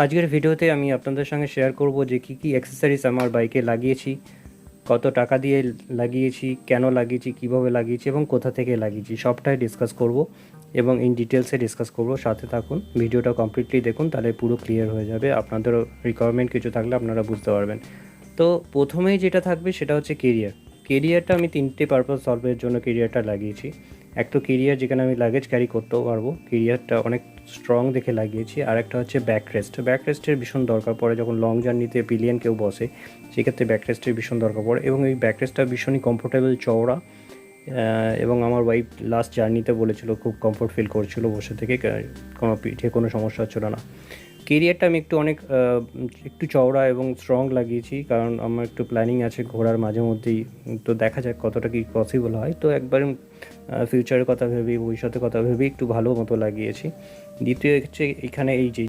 আজকের ভিডিওতে আমি আপনাদের সঙ্গে শেয়ার করব যে কী অ্যাক্সেসরিজ আমার বাইকে লাগিয়েছি, কত টাকা দিয়ে লাগিয়েছি, কেন লাগিয়েছি, কিভাবে লাগিয়েছি এবং কোথা থেকে লাগিয়েছি, সবটাই ডিসকাস করব এবং ইন ডিটেলসে ডিসকাস করব। সাথে থাকুন, ভিডিওটা কমপ্লিটলি দেখুন, তাহলে পুরো ক্লিয়ার হয়ে যাবে। আপনাদের রিকোয়ারমেন্ট কিছু থাকলে আপনারা বুঝতে পারবেন। তো প্রথমেই যেটা থাকবে সেটা হচ্ছে কেরিয়ারটা আমি তিনটে পারপাস সলভের জন্য কেরিয়ারটা লাগিয়েছি। এক তো কেরিয়ার যেখানে আমি লাগেজ ক্যারি করতেও পারবো, কেরিয়ারটা অনেক স্ট্রং দেখে লাগিয়েছি। আর একটা হচ্ছে ব্যাকরেস্টের ভীষণ দরকার পড়ে যখন লং জার্নিতে পিলিয়ন কেউ বসে, সেক্ষেত্রে ব্যাকরেস্টের ভীষণ দরকার পড়ে এবং এই ব্যাকরেস্টটা ভীষণই কমফোর্টেবল, চওড়া। এবং আমার ওয়াইফ লাস্ট জার্নিতে বলেছিল খুব কমফোর্ট ফিল করছিল বসে থেকে, কোনো পিঠে কোনো সমস্যা হচ্ছিল না। কেরিয়ারটা আমি একটু চওড়া এবং স্ট্রং লাগিয়েছি, কারণ আমার একটু প্ল্যানিং আছে ঘোরার মাঝে মধ্যেই। তো দেখা যাক কতটা কি পসিবল হয়। তো একবার ফিউচারের কথা ভেবেই, ভবিষ্যতের কথা ভেবেই একটু ভালো মতো লাগিয়েছি। দ্বিতীয় হচ্ছে এখানে এই যে